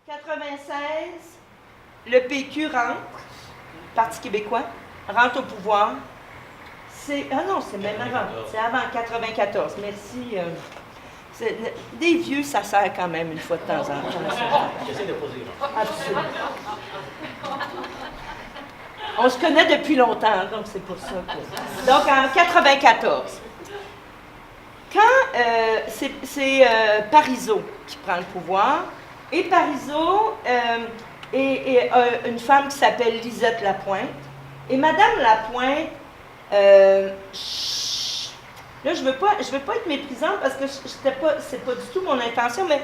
96, le PQ rentre, Parti québécois, rentre au pouvoir. Ah non, c'est même avant. C'est avant 94. Merci. Des vieux, ça sert quand même une fois de temps en temps. J'essaie de poser. Absolument. On se connaît depuis longtemps, donc c'est pour ça que... Donc, en 94, quand c'est Parizeau qui prend le pouvoir, et Parizeau et une femme qui s'appelle Lisette Lapointe, et Madame Lapointe, là, je veux pas être méprisante parce que c'est pas du tout mon intention, mais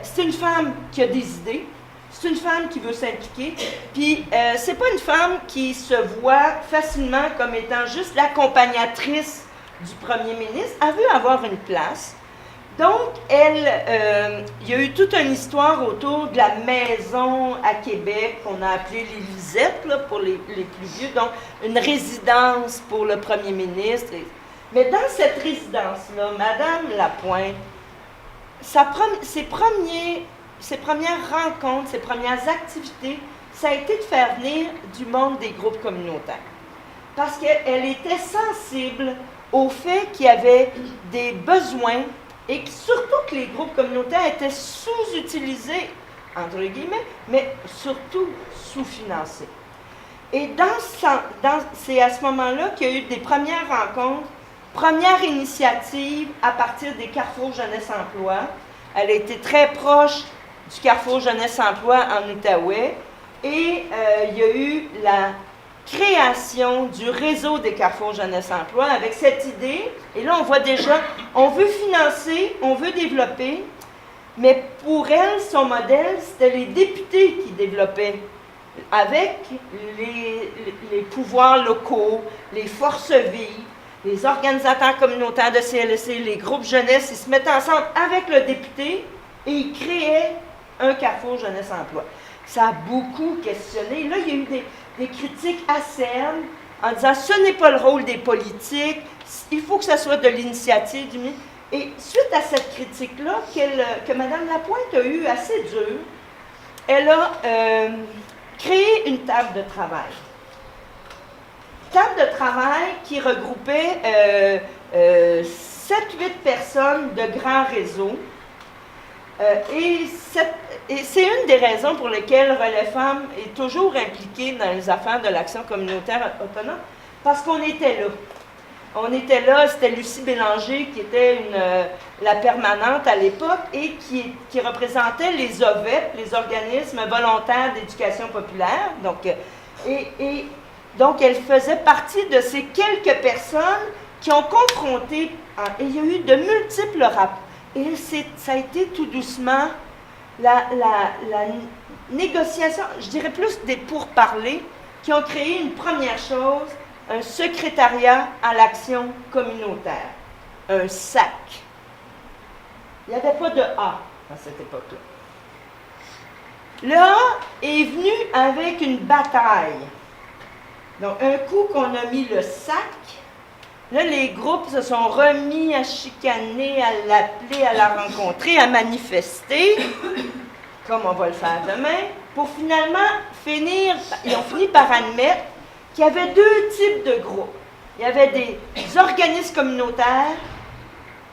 c'est une femme qui a des idées. C'est une femme qui veut s'impliquer, puis c'est pas une femme qui se voit facilement comme étant juste l'accompagnatrice du premier ministre. Elle veut avoir une place. Donc, il y a eu toute une histoire autour de la maison à Québec qu'on a appelée les Lisettes, là, pour les plus vieux, donc une résidence pour le premier ministre. Mais dans cette résidence-là, Madame Lapointe, ses premières rencontres, ses premières activités, ça a été de faire venir du monde des groupes communautaires. Parce qu'elle était sensible au fait qu'il y avait des besoins et surtout que les groupes communautaires étaient sous-utilisés, entre guillemets, mais surtout sous-financés. Et c'est à ce moment-là qu'il y a eu des premières rencontres, première initiative à partir des Carrefour Jeunesse-Emploi. Elle a été très proche du Carrefour Jeunesse-Emploi en Outaouais. Et il y a eu la création du réseau des Carrefour Jeunesse-Emploi avec cette idée. Et là, on voit déjà, on veut financer, on veut développer, mais pour elle, son modèle, c'était les députés qui développaient avec les pouvoirs locaux, les forces vives, les organisateurs communautaires de CLSC, les groupes jeunesse, ils se mettaient ensemble avec le député et ils créaient un Carrefour Jeunesse-Emploi. Ça a beaucoup questionné. Là, il y a eu des critiques acernes en disant ce n'est pas le rôle des politiques, il faut que ça soit de l'initiative du ministre. Et suite à cette critique-là, que Mme Lapointe a eue assez dure, elle a créé une table de travail. Table de travail qui regroupait 7-8 personnes de grands réseaux. Et c'est une des raisons pour lesquelles Relais Femmes est toujours impliquée dans les affaires de l'action communautaire autonome, parce qu'on était là. On était là, c'était Lucie Bélanger qui était la permanente à l'époque et qui représentait les OVEP, les organismes volontaires d'éducation populaire. Donc, elle faisait partie de ces quelques personnes qui ont confronté, et il y a eu de multiples rapports. Et ça a été tout doucement la négociation, je dirais plus des pourparlers, qui ont créé une première chose, un secrétariat à l'action communautaire, un SAC. Il n'y avait pas de A à cette époque-là. Le A est venu avec une bataille. Donc, un coup qu'on a mis le SAC, là, les groupes se sont remis à chicaner, à l'appeler, à la rencontrer, à manifester, comme on va le faire demain, pour finalement ils ont fini par admettre qu'il y avait deux types de groupes. Il y avait des organismes communautaires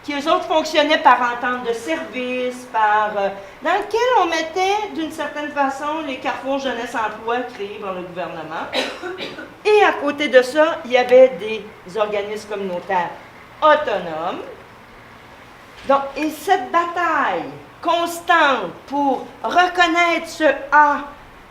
qui, eux autres, fonctionnaient par entente de service, dans lequel on mettait, d'une certaine façon, les Carrefour Jeunesse-Emploi créés par le gouvernement. Et à côté de ça, il y avait des organismes communautaires autonomes. Donc, et cette bataille constante pour reconnaître ce A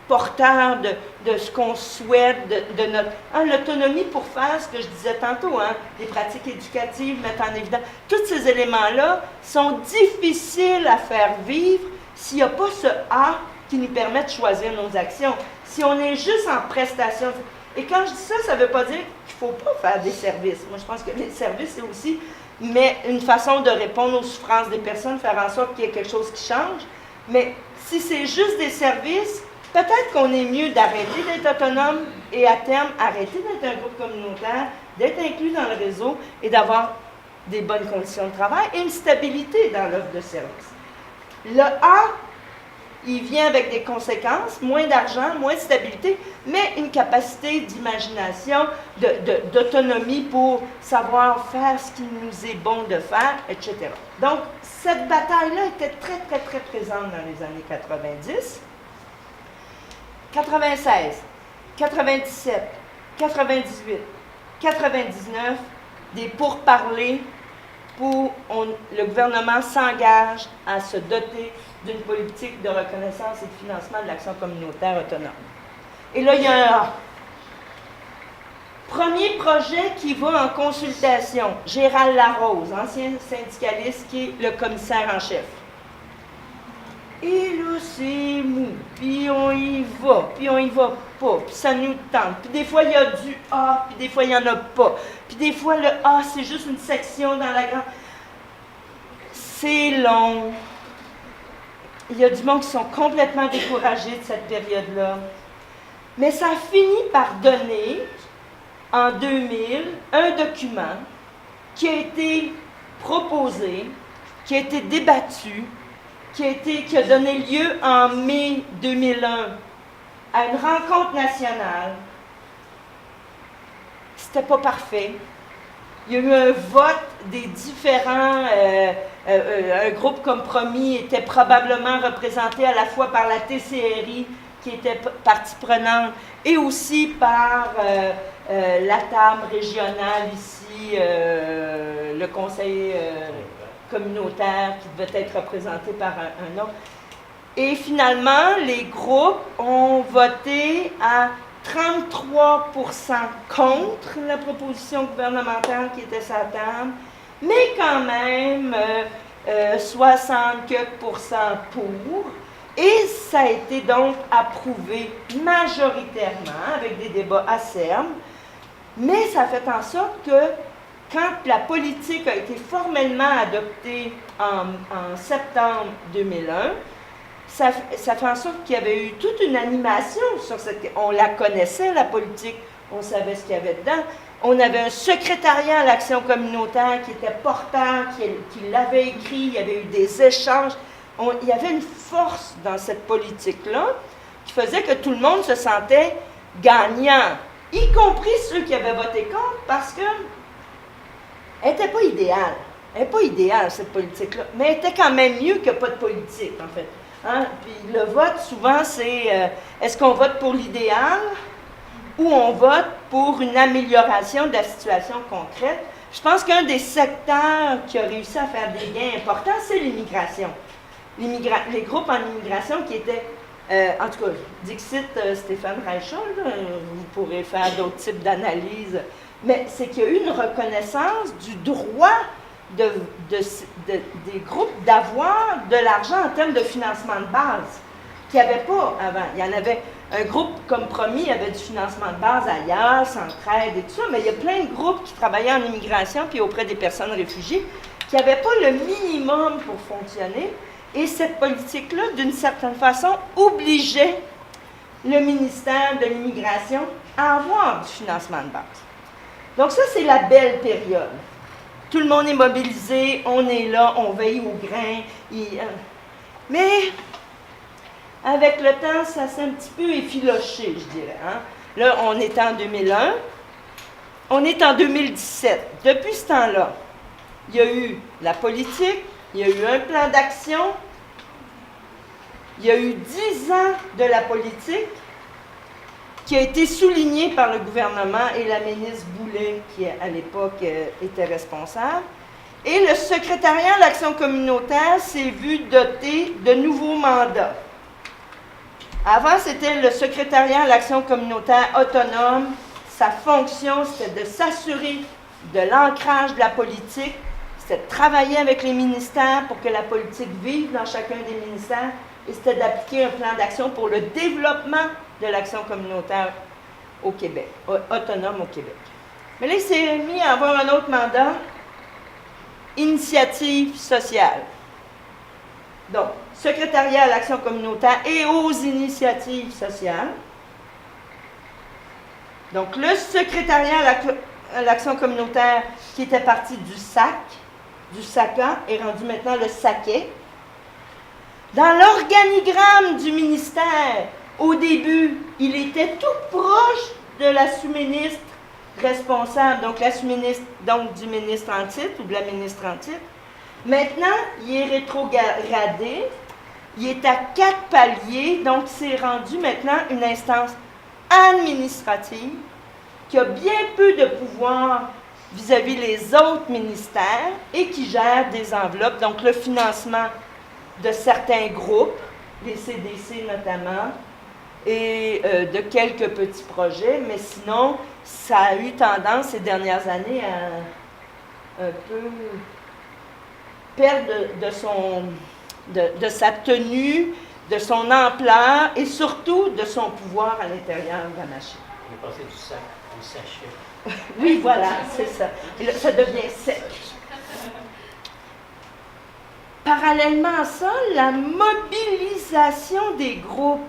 porteur de ce qu'on souhaite, de notre l'autonomie pour faire ce que je disais tantôt, des pratiques éducatives, mettre en évidence. Tous ces éléments-là sont difficiles à faire vivre s'il n'y a pas ce A qui nous permet de choisir nos actions. Si on est juste en prestation. Et quand je dis ça, ça ne veut pas dire qu'il ne faut pas faire des services. Moi, je pense que les services, c'est aussi une façon de répondre aux souffrances des personnes, faire en sorte qu'il y ait quelque chose qui change. Mais si c'est juste des services, peut-être qu'on est mieux d'arrêter d'être autonome et à terme, arrêter d'être un groupe communautaire, d'être inclus dans le réseau et d'avoir des bonnes conditions de travail et une stabilité dans l'offre de services. Le A, il vient avec des conséquences, moins d'argent, moins de stabilité, mais une capacité d'imagination, d'autonomie pour savoir faire ce qu'il nous est bon de faire, etc. Donc, cette bataille-là était très, très, très présente dans les années 90. 96, 97, 98, 99, des pourparlers pour le gouvernement s'engage à se doter d'une politique de reconnaissance et de financement de l'action communautaire autonome. Et là, il y a un premier projet qui va en consultation. Gérald Larose, ancien syndicaliste, qui est le commissaire en chef. Et là, c'est mou, puis on y va pas, puis ça nous tente. Puis des fois, il y a du A, puis des fois, il n'y en a pas. Puis des fois, le A, c'est juste une section dans la grande... C'est long. Il y a du monde qui sont complètement découragés de cette période-là. Mais ça finit par donner, en 2000, un document qui a été proposé, qui a été débattu, qui a donné lieu en mai 2001 à une rencontre nationale. C'était pas parfait. Il y a eu un vote des différents... un groupe compromis était probablement représenté à la fois par la TCRI, qui était partie prenante, et aussi par la table régionale ici, le conseil communautaire qui devait être représenté par un autre. Et finalement, les groupes ont voté à 33% contre la proposition gouvernementale qui était sur la table, mais quand même 60% pour. Et ça a été donc approuvé majoritairement avec des débats acerbes, mais ça a fait en sorte que quand la politique a été formellement adoptée en septembre 2001, ça fait en sorte qu'il y avait eu toute une animation sur cette... On la connaissait, la politique, on savait ce qu'il y avait dedans. On avait un secrétariat à l'action communautaire qui était porteur, qui l'avait écrit, il y avait eu des échanges. Il y avait une force dans cette politique-là qui faisait que tout le monde se sentait gagnant, y compris ceux qui avaient voté contre, parce que elle n'était pas idéale. Elle n'est pas idéale, cette politique-là, mais elle était quand même mieux que pas de politique, en fait. Hein? Puis le vote, souvent, c'est est-ce qu'on vote pour l'idéal ou on vote pour une amélioration de la situation concrète? Je pense qu'un des secteurs qui a réussi à faire des gains importants, c'est l'immigration. Les groupes en immigration qui étaient, en tout cas, Dixit Stéphane Reichel, vous pourrez faire d'autres types d'analyses, mais c'est qu'il y a eu une reconnaissance du droit des groupes d'avoir de l'argent en termes de financement de base, qu'il n'y avait pas avant. Il y en avait un groupe compromis, il y avait du financement de base ailleurs, Centraide et tout ça, mais il y a plein de groupes qui travaillaient en immigration puis auprès des personnes réfugiées qui n'avaient pas le minimum pour fonctionner. Et cette politique-là, d'une certaine façon, obligeait le ministère de l'Immigration à avoir du financement de base. Donc ça, c'est la belle période. Tout le monde est mobilisé, on est là, on veille au grain. Mais avec le temps, ça s'est un petit peu effiloché, je dirais. Hein? Là, on est en 2001. On est en 2017. Depuis ce temps-là, il y a eu la politique, il y a eu un plan d'action, il y a eu 10 ans de la politique qui a été souligné par le gouvernement et la ministre Boulet, qui à l'époque était responsable. Et le secrétariat à l'action communautaire s'est vu doté de nouveaux mandats. Avant, c'était le secrétariat à l'action communautaire autonome. Sa fonction, c'était de s'assurer de l'ancrage de la politique, c'était de travailler avec les ministères pour que la politique vive dans chacun des ministères, et c'était d'appliquer un plan d'action pour le développement de l'action communautaire au Québec, autonome au Québec. Mais là, il s'est mis à avoir un autre mandat, initiative sociale. Donc, secrétariat à l'action communautaire et aux initiatives sociales. Donc, le secrétariat à l'action communautaire qui était parti du SAC, du SACA, est rendu maintenant le SACEC. Dans l'organigramme du ministère, au début, il était tout proche de la sous-ministre responsable, donc la sous-ministre, donc du ministre en titre ou de la ministre en titre. Maintenant, il est rétrogradé, il est à 4 paliers, donc c'est rendu maintenant une instance administrative qui a bien peu de pouvoir vis-à-vis les autres ministères et qui gère des enveloppes, donc le financement de certains groupes, les CDC notamment, et de quelques petits projets, mais sinon, ça a eu tendance ces dernières années à un peu perdre de sa tenue, de son ampleur et surtout de son pouvoir à l'intérieur de la machine. On est passé du sac au sachet. Oui, voilà, c'est ça. Et là, ça devient sec. Parallèlement à ça, la mobilisation des groupes,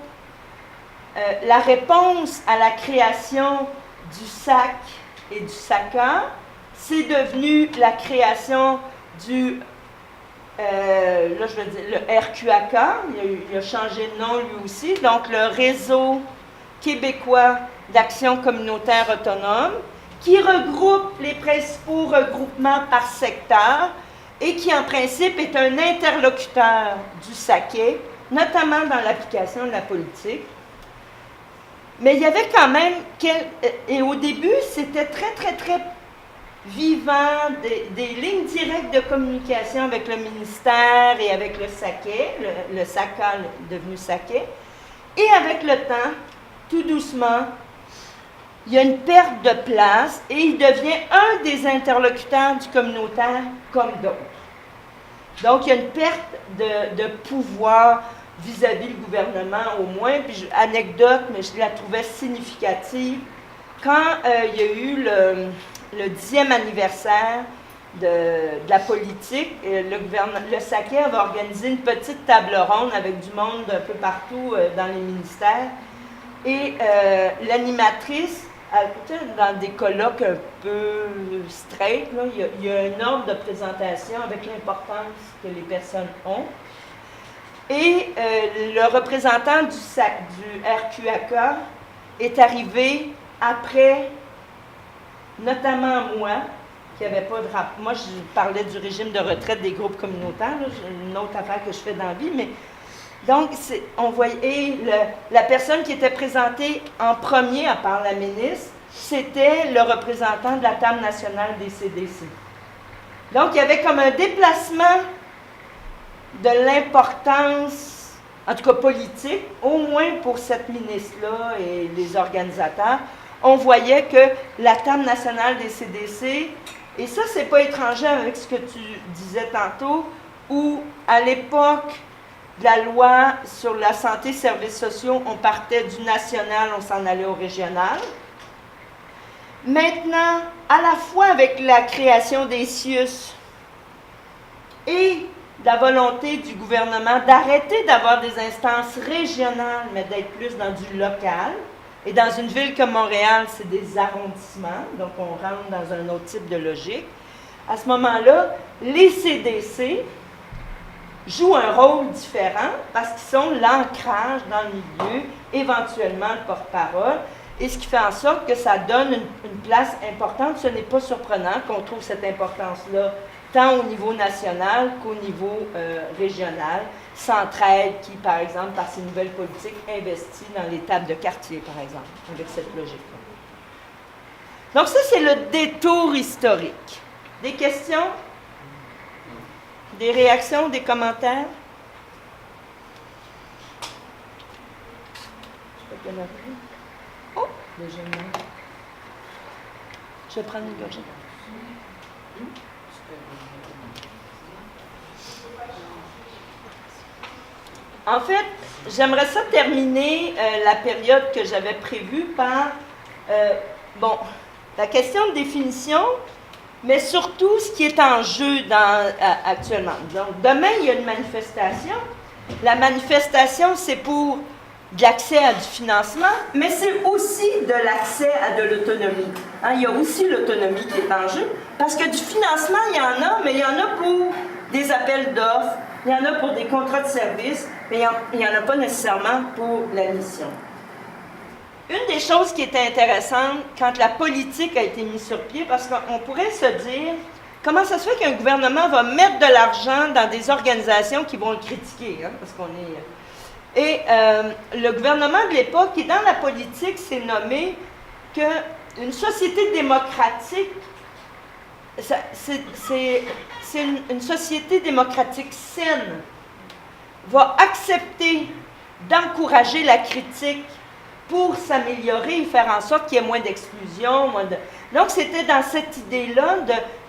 la réponse à la création du SAC et du SACA, c'est devenu la création du, là je veux dire, le RQAK, il a changé de nom lui aussi, donc le Réseau québécois d'action communautaire autonome, qui regroupe les principaux regroupements par secteur et qui en principe est un interlocuteur du SACE, notamment dans l'application de la politique. Mais il y avait quand même, et au début, c'était très vivant, des lignes directes de communication avec le ministère et avec le SACE, le SACA devenu SACE. Et avec le temps, tout doucement, il y a une perte de place et il devient un des interlocuteurs du communautaire comme d'autres. Donc, il y a une perte de pouvoir vis-à-vis du gouvernement au moins. Puis, anecdote, mais je la trouvais significative. Quand il y a eu le 10e anniversaire de la politique, le SACE avait organisé une petite table ronde avec du monde un peu partout dans les ministères. Et l'animatrice, dans des colloques un peu straight, là, il y a un ordre de présentation avec l'importance que les personnes ont. Et le représentant du RQAK est arrivé après, notamment moi, qui n'avait pas de rapport. Moi, je parlais du régime de retraite des groupes communautaires, là, une autre affaire que je fais dans la vie, mais donc, on voyait la personne qui était présentée en premier, à part la ministre, c'était le représentant de la Table nationale des CDC. Donc, il y avait comme un déplacement de l'importance, en tout cas politique, au moins pour cette ministre-là et les organisateurs. On voyait que la Table nationale des CDC, et ça, c'est pas étranger avec ce que tu disais tantôt, où à l'époque de la loi sur la santé et services sociaux, on partait du national, on s'en allait au régional. Maintenant, à la fois avec la création des CIUS et la volonté du gouvernement d'arrêter d'avoir des instances régionales, mais d'être plus dans du local, et dans une ville comme Montréal, c'est des arrondissements, donc on rentre dans un autre type de logique. À ce moment-là, les CDC jouent un rôle différent parce qu'ils sont l'ancrage dans le milieu, éventuellement le porte-parole, et ce qui fait en sorte que ça donne une place importante. Ce n'est pas surprenant qu'on trouve cette importance-là tant au niveau national qu'au niveau régional. Centraide qui, par exemple, par ses nouvelles politiques, investit dans les tables de quartier, par exemple, avec cette logique-là. Donc ça, c'est le détour historique. Des questions? Des réactions, des commentaires? Je sais pas qu'il y en a plus. Oh, déjà non. Je vais prendre une gorgée. En fait, j'aimerais ça terminer la période que j'avais prévue par, la question de définition, mais surtout ce qui est en jeu actuellement. Donc, demain, il y a une manifestation. La manifestation, c'est pour de l'accès à du financement, mais c'est aussi de l'accès à de l'autonomie. Hein, il y a aussi l'autonomie qui est en jeu, parce que du financement, il y en a, mais il y en a pour des appels d'offres, Il y en a pour des contrats de service, mais il n'y en a pas nécessairement pour la mission. Une des choses qui était intéressante quand la politique a été mise sur pied, parce qu'on pourrait se dire, comment ça se fait qu'un gouvernement va mettre de l'argent dans des organisations qui vont le critiquer, hein, parce qu'on est... Et le gouvernement de l'époque, qui est dans la politique, s'est nommé qu'une société démocratique, c'est une société démocratique saine, va accepter d'encourager la critique pour s'améliorer et faire en sorte qu'il y ait moins d'exclusion. Donc, c'était dans cette idée-là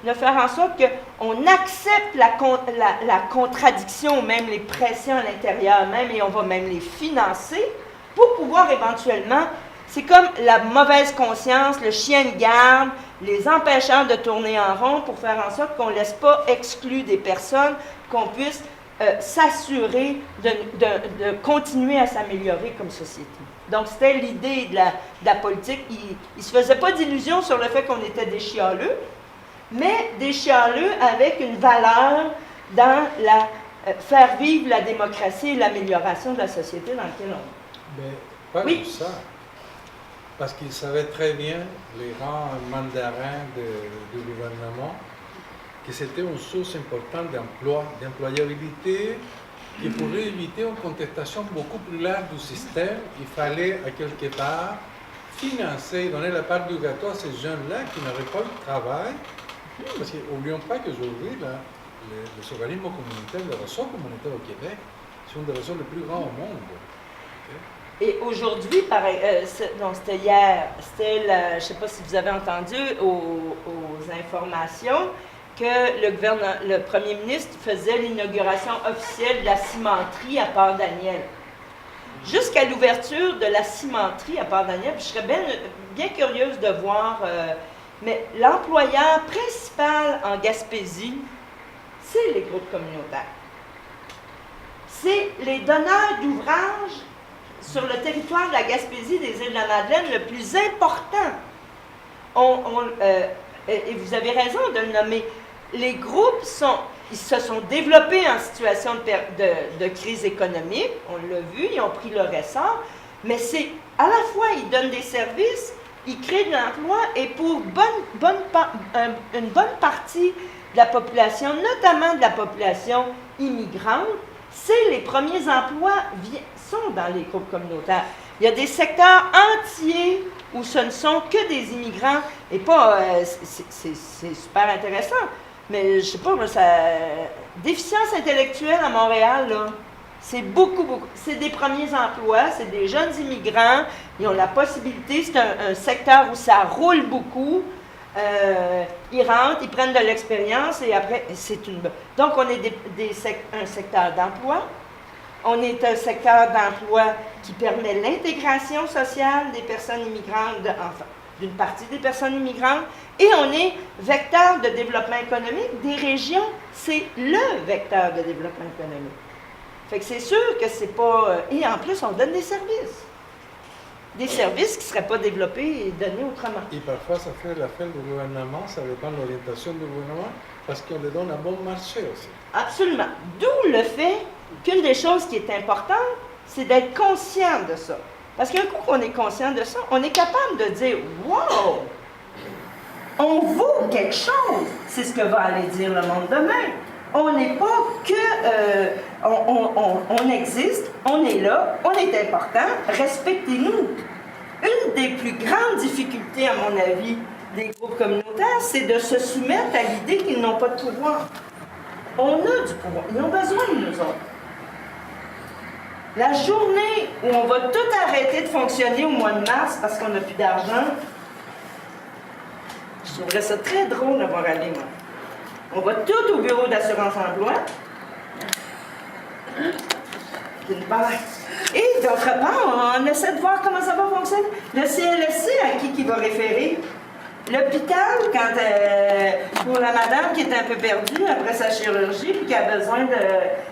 de faire en sorte qu'on accepte la contradiction, même les pressions à l'intérieur même, et on va même les financer pour pouvoir éventuellement, c'est comme la mauvaise conscience, le chien de garde, les empêchant de tourner en rond pour faire en sorte qu'on ne laisse pas exclure des personnes, qu'on puisse s'assurer de continuer à s'améliorer comme société. Donc, c'était l'idée de la politique. Il ne se faisait pas d'illusions sur le fait qu'on était des chialeux, mais des chialeux avec une valeur dans faire vivre la démocratie et l'amélioration de la société dans laquelle on est. Mais pas Oui. tout ça. Parce qu'ils savaient très bien, les grands mandarins du gouvernement, que c'était une source importante d'emploi, d'employabilité, qui pourrait éviter une contestation beaucoup plus large du système. Il fallait, à quelque part, financer, donner la part du gâteau à ces jeunes-là qui n'auraient pas le travail. Parce qu'oublions pas qu'aujourd'hui, les organismes communautaires, le réseau communautaire au Québec, sont des réseaux les plus grands au monde. Et aujourd'hui, c'était hier, je ne sais pas si vous avez entendu aux informations, que le premier ministre faisait l'inauguration officielle de la cimenterie à Port-Daniel. Jusqu'à l'ouverture de la cimenterie à Port-Daniel, je serais bien curieuse de voir, mais l'employeur principal en Gaspésie, c'est les groupes communautaires. C'est les donneurs d'ouvrages sur le territoire de la Gaspésie, des Îles-de-la-Madeleine, le plus important. Et vous avez raison de le nommer. Les groupes ils se sont développés en situation de crise économique, on l'a vu, ils ont pris leur essor, mais c'est à la fois, ils donnent des services, ils créent de l'emploi, et pour une bonne partie de la population, notamment de la population immigrante, c'est les premiers emplois sont dans les groupes communautaires. Il y a des secteurs entiers où ce ne sont que des immigrants, et pas, c'est super intéressant. Mais je sais pas, déficience intellectuelle à Montréal, là, c'est beaucoup. C'est des premiers emplois, c'est des jeunes immigrants, ils ont la possibilité, c'est un secteur où ça roule beaucoup. Ils rentrent, ils prennent de l'expérience et après, Donc, on est un secteur d'emploi. On est un secteur d'emploi qui permet l'intégration sociale des personnes immigrantes, d'une partie des personnes immigrantes, et on est vecteur de développement économique des régions. C'est le vecteur de développement économique. Fait que c'est sûr que c'est pas... Et en plus, on donne des services. Des services qui ne seraient pas développés et donnés autrement. Et parfois, ça fait l'affaire du gouvernement, ça dépend de l'orientation du gouvernement, parce qu'on les donne à bon marché aussi. Absolument. D'où le fait qu'une des choses qui est importante, c'est d'être conscient de ça. Parce qu'un coup qu'on est conscient de ça, on est capable de dire « Wow! On vaut quelque chose! » C'est ce que va aller dire le monde demain. On n'est pas que... on existe, on est là, on est important, respectez-nous. Une des plus grandes difficultés, à mon avis, des groupes communautaires, c'est de se soumettre à l'idée qu'ils n'ont pas de pouvoir. On a du pouvoir. Ils ont besoin de nous autres. La journée où on va tout arrêter de fonctionner au mois de mars parce qu'on n'a plus d'argent, je trouverais ça très drôle d'avoir allé, moi. On va tout au bureau d'assurance-emploi. D'une part. Et d'autre part, on essaie de voir comment ça va fonctionner. Le CLSC, à qui va référer? L'hôpital, pour la madame qui est un peu perdue après sa chirurgie et qui a besoin de...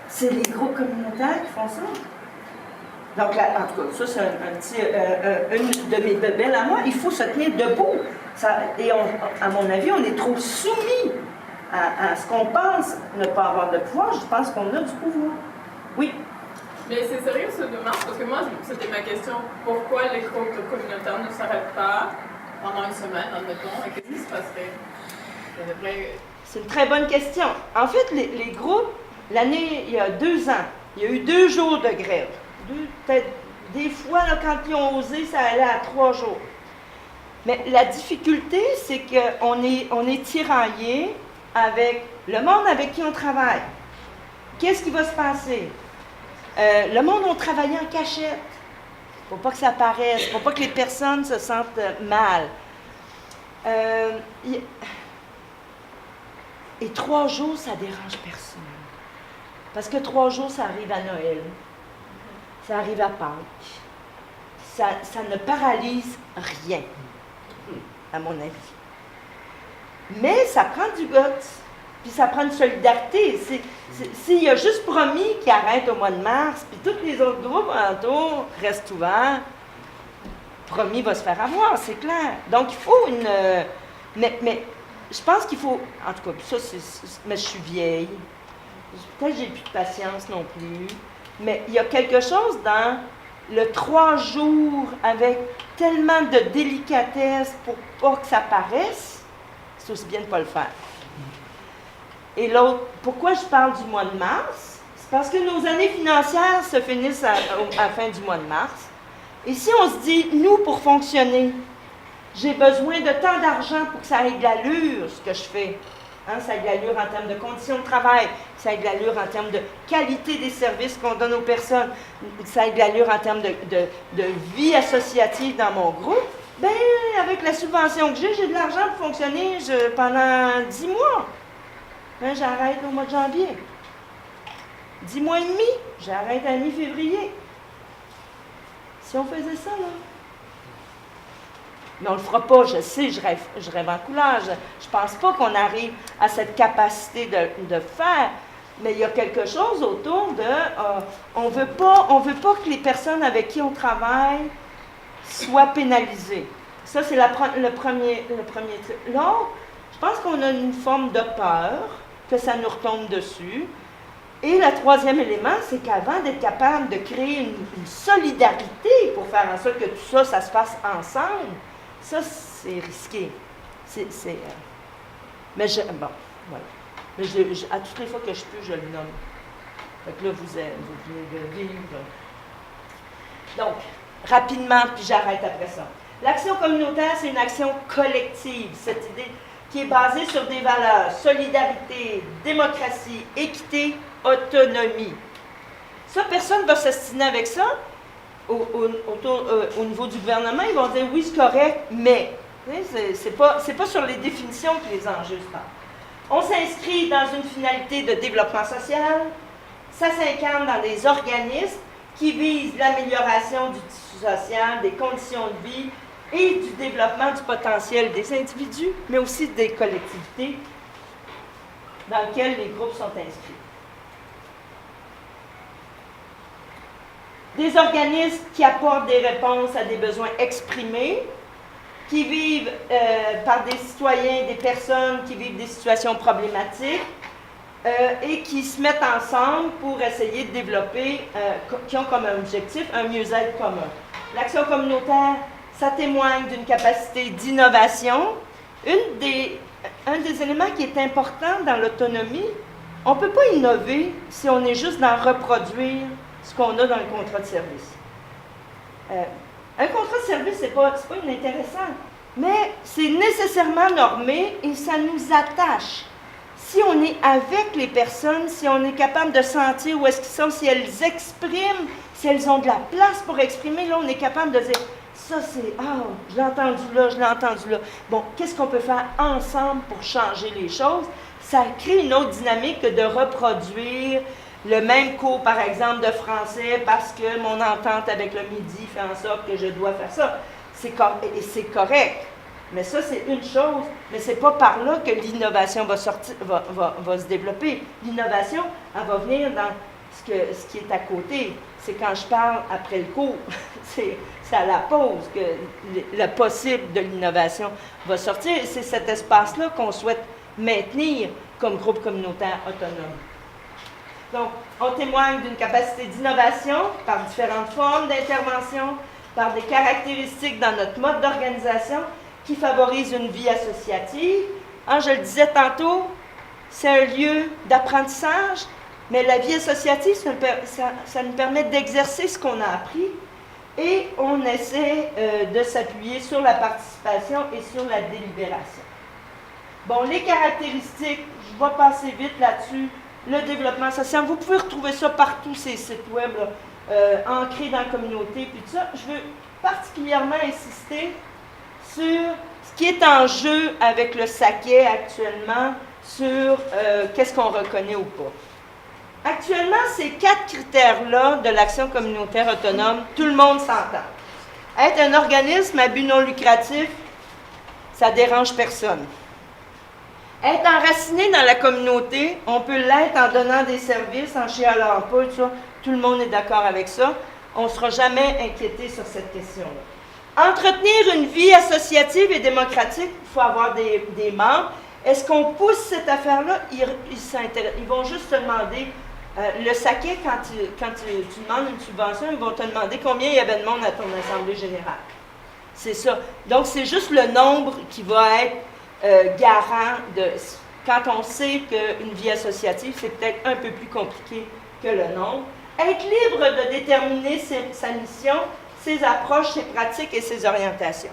C'est les groupes communautaires qui font ça. Donc, là, en tout cas, ça, c'est une de mes bébelles à moi. Il faut se tenir debout. Et à mon avis, on est trop soumis à ce qu'on pense ne pas avoir de pouvoir, je pense qu'on a du pouvoir. Oui. Mais c'est sérieux ce 2 mars, parce que moi, c'était ma question. Pourquoi les groupes communautaires ne s'arrêtent pas pendant une semaine, admettons, et qu'est-ce qui se passerait? C'est une très bonne question. En fait, les groupes, il y a 2 ans, il y a eu 2 jours de grève. Peut-être des fois, là, quand ils ont osé, ça allait à 3 jours. Mais la difficulté, c'est qu'on est tiraillé avec le monde avec qui on travaille. Qu'est-ce qui va se passer? Le monde, on travaillait en cachette. Pour pas que ça paraisse, pour pas que les personnes se sentent mal. Et 3 jours, ça dérange personne. Parce que 3 jours, ça arrive à Noël. Ça arrive à Pâques. Ça ne paralyse rien, à mon avis. Mais ça prend du guts. Puis ça prend une solidarité. S'il y a juste Promis qui arrête au mois de mars, puis tous les autres groupes autour restent ouverts, Promis va se faire avoir, c'est clair. Donc il faut une... Mais je pense qu'il faut... En tout cas, ça, mais je suis vieille. Peut-être que j'ai plus de patience non plus. Mais il y a quelque chose dans le 3 jours avec tellement de délicatesse pour pas que ça paraisse, c'est aussi bien de ne pas le faire. Et l'autre, pourquoi je parle du mois de mars? C'est parce que nos années financières se finissent à la fin du mois de mars. Et si on se dit, nous, pour fonctionner, j'ai besoin de tant d'argent pour que ça ait de l'allure, ce que je fais. Hein, ça ait de l'allure en termes de conditions de travail, ça ait de l'allure en termes de qualité des services qu'on donne aux personnes, ça ait de l'allure en termes de vie associative dans mon groupe. Bien, avec la subvention que j'ai de l'argent pour fonctionner pendant 10 mois. Ben, j'arrête au mois de janvier. 10 mois et demi, j'arrête à mi-février. Si on faisait ça, là. Mais on ne le fera pas, je sais, je rêve en couleur. Je ne pense pas qu'on arrive à cette capacité de faire. Mais il y a quelque chose autour de... on veut pas que les personnes avec qui on travaille soient pénalisées. Ça, c'est le premier truc. L'autre, je pense qu'on a une forme de peur que ça nous retombe dessus. Et le troisième élément, c'est qu'avant d'être capable de créer une solidarité pour faire en sorte que tout ça, ça se fasse ensemble, ça, c'est risqué. Mais bon, voilà. Mais à toutes les fois que je peux, je le nomme. Fait que là, vous venez de vivre. Donc, rapidement, puis j'arrête après ça. L'action communautaire, c'est une action collective. Cette idée qui est basée sur des valeurs, solidarité, démocratie, équité, autonomie. Ça, personne ne va s'ostiner avec ça. Au niveau du gouvernement, ils vont dire oui, c'est correct, mais c'est pas sur les définitions que les enjeux se passent. On s'inscrit dans une finalité de développement social. Ça s'incarne dans des organismes qui visent l'amélioration du tissu social, des conditions de vie et du développement du potentiel des individus, mais aussi des collectivités dans lesquelles les groupes sont inscrits. Des organismes qui apportent des réponses à des besoins exprimés, qui vivent par des citoyens, des personnes qui vivent des situations problématiques et qui se mettent ensemble pour essayer de développer, qui ont comme objectif un mieux-être commun. L'action communautaire, ça témoigne d'une capacité d'innovation. Un des éléments qui est important dans l'autonomie, on ne peut pas innover si on est juste dans reproduire ce qu'on a dans le contrat de service. Un contrat de service, c'est pas inintéressant, mais c'est nécessairement normé et ça nous attache. Si on est avec les personnes, si on est capable de sentir où est-ce qu'ils sont, si elles expriment, si elles ont de la place pour exprimer, là, on est capable de dire « ça, c'est... Ah, je l'ai entendu là, je l'ai entendu là. » Bon, qu'est-ce qu'on peut faire ensemble pour changer les choses? Ça crée une autre dynamique que de reproduire le même cours, par exemple, de français parce que mon entente avec le midi fait en sorte que je dois faire ça. C'est correct. Mais ça, c'est une chose. Mais c'est pas par là que l'innovation va se développer. L'innovation, elle va venir dans ce qui est à côté. C'est quand je parle après le cours. c'est à la pause que le possible de l'innovation va sortir. C'est cet espace-là qu'on souhaite maintenir comme groupe communautaire autonome. Donc, on témoigne d'une capacité d'innovation par différentes formes d'intervention, par des caractéristiques dans notre mode d'organisation qui favorisent une vie associative. Je le disais tantôt, c'est un lieu d'apprentissage, mais la vie associative, ça nous permet d'exercer ce qu'on a appris et on essaie de s'appuyer sur la participation et sur la délibération. Bon, les caractéristiques, je vais passer vite là-dessus. Le développement social, vous pouvez retrouver ça partout, ces sites web ancrés dans la communauté, puis tout ça. Je veux particulièrement insister sur ce qui est en jeu avec le SAQEI actuellement, sur qu'est-ce qu'on reconnaît ou pas. Actuellement, ces 4 critères-là de l'action communautaire autonome, tout le monde s'entend. Être un organisme à but non lucratif, ça dérange personne. Être enraciné dans la communauté, on peut l'être en donnant des services, en chialant pas, tout le monde est d'accord avec ça. On ne sera jamais inquiété sur cette question-là. Entretenir une vie associative et démocratique, il faut avoir des membres. Est-ce qu'on pousse cette affaire-là? Ils vont juste te demander, le SAQEI, quand tu demandes une subvention, ils vont te demander combien il y avait de monde à ton assemblée générale. C'est ça. Donc, c'est juste le nombre qui va être garant de... Quand on sait qu'une vie associative, c'est peut-être un peu plus compliqué que le nombre. Être libre de déterminer sa mission, ses approches, ses pratiques et ses orientations.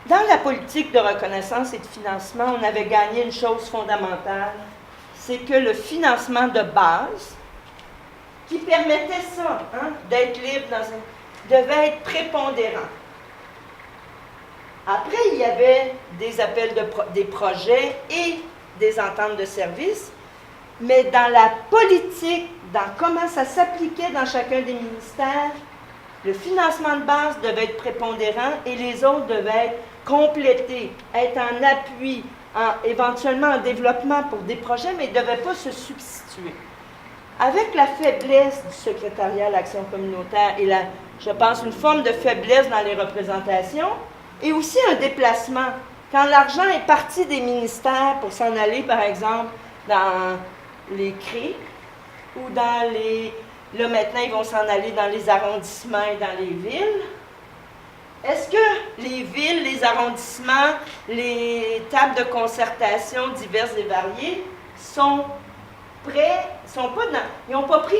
Dans la politique de reconnaissance et de financement, on avait gagné une chose fondamentale, c'est que le financement de base, qui permettait ça, d'être libre devait être prépondérant. Après, il y avait des appels des projets et des ententes de services, mais dans la politique, dans comment ça s'appliquait dans chacun des ministères, le financement de base devait être prépondérant et les autres devaient être complétés, être en appui, éventuellement en développement pour des projets, mais ils ne devaient pas se substituer. Avec la faiblesse du secrétariat à l'action communautaire et je pense, une forme de faiblesse dans les représentations, et aussi un déplacement. Quand l'argent est parti des ministères pour s'en aller, par exemple, dans les CRI ou dans les... Là, maintenant, ils vont s'en aller dans les arrondissements et dans les villes. Est-ce que les villes, les arrondissements, les tables de concertation diverses et variées sont prêts, ils n'ont pas pris,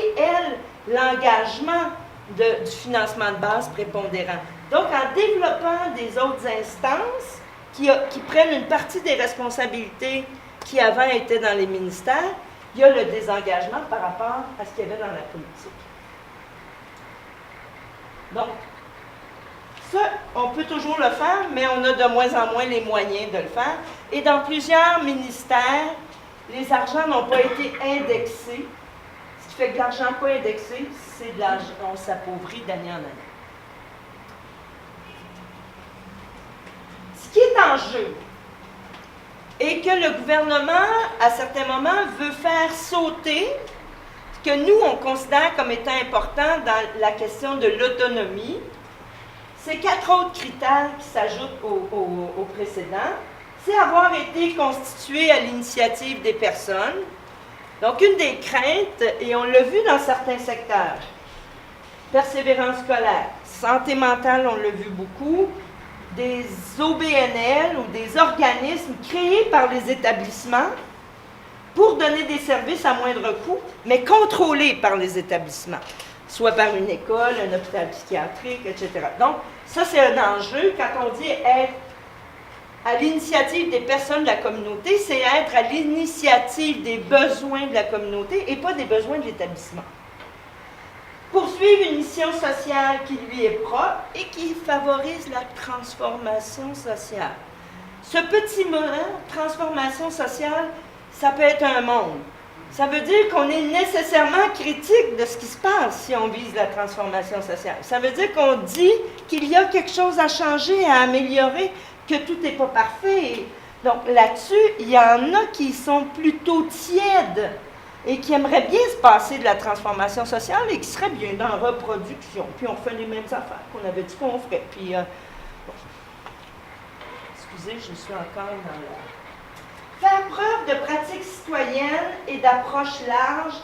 l'engagement du financement de base prépondérant. Donc, en développant des autres instances qui prennent une partie des responsabilités qui avant étaient dans les ministères, il y a le désengagement par rapport à ce qu'il y avait dans la politique. Donc, ça, on peut toujours le faire, mais on a de moins en moins les moyens de le faire. Et dans plusieurs ministères, les argents n'ont pas été indexés. Ce qui fait que l'argent pas indexé, c'est de l'argent, on s'appauvrit d'année en année. Ce qui est en jeu, et que le gouvernement, à certains moments, veut faire sauter, ce que nous, on considère comme étant important dans la question de l'autonomie, c'est 4 autres critères qui s'ajoutent au précédent. C'est avoir été constitué à l'initiative des personnes. Donc, une des craintes, et on l'a vu dans certains secteurs, persévérance scolaire, santé mentale, on l'a vu beaucoup, des OBNL ou des organismes créés par les établissements pour donner des services à moindre coût, mais contrôlés par les établissements, soit par une école, un hôpital psychiatrique, etc. Donc, ça, c'est un enjeu. Quand on dit être à l'initiative des personnes de la communauté, c'est être à l'initiative des besoins de la communauté et pas des besoins de l'établissement. Poursuivre une mission sociale qui lui est propre et qui favorise la transformation sociale. Ce petit mot, transformation sociale, ça peut être un monde. Ça veut dire qu'on est nécessairement critique de ce qui se passe si on vise la transformation sociale. Ça veut dire qu'on dit qu'il y a quelque chose à changer, à améliorer, que tout n'est pas parfait. Donc là-dessus, il y en a qui sont plutôt tièdes et qui aimeraient bien se passer de la transformation sociale et qui seraient bien dans la reproduction. Puis on fait les mêmes affaires qu'on avait dit qu'on ferait. Puis, bon. Excusez, je suis encore dans la... faire preuve de pratique citoyenne et d'approche large,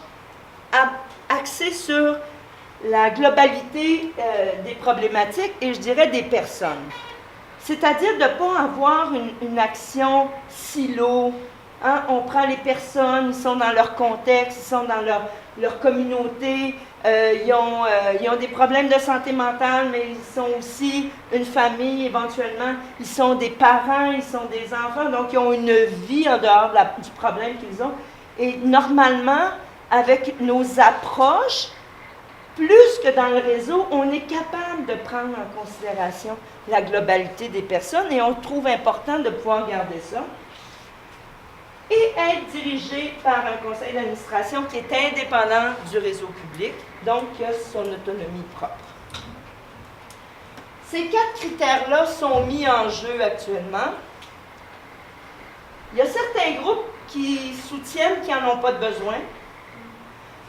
axée sur la globalité des problématiques et je dirais des personnes. C'est-à-dire de ne pas avoir une action silo. Hein? On prend les personnes, ils sont dans leur contexte, ils sont dans leur communauté, ils ont des problèmes de santé mentale, mais ils sont aussi une famille éventuellement, ils sont des parents, ils sont des enfants, donc ils ont une vie en dehors du problème qu'ils ont. Et normalement, avec nos approches, plus que dans le réseau, on est capable de prendre en considération la globalité des personnes et on trouve important de pouvoir garder ça. Et être dirigé par un conseil d'administration qui est indépendant du réseau public, donc qui a son autonomie propre. Ces 4 critères-là sont mis en jeu actuellement. Il y a certains groupes qui soutiennent qu'ils n'en ont pas de besoin.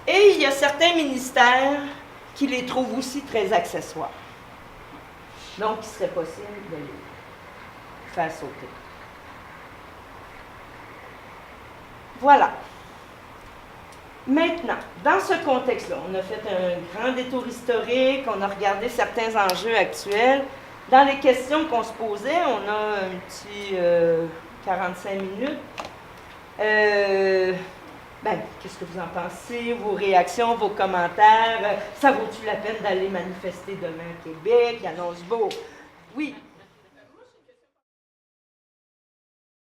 Et il y a certains ministères qui les trouvent aussi très accessoires. Donc, il serait possible de les faire sauter. Voilà. Maintenant, dans ce contexte-là, on a fait un grand détour historique, on a regardé certains enjeux actuels. Dans les questions qu'on se posait, on a un petit 45 minutes. Qu'est-ce que vous en pensez? Vos réactions, vos commentaires? Ça vaut-tu la peine d'aller manifester demain à Québec? Il annonce beau. Oui.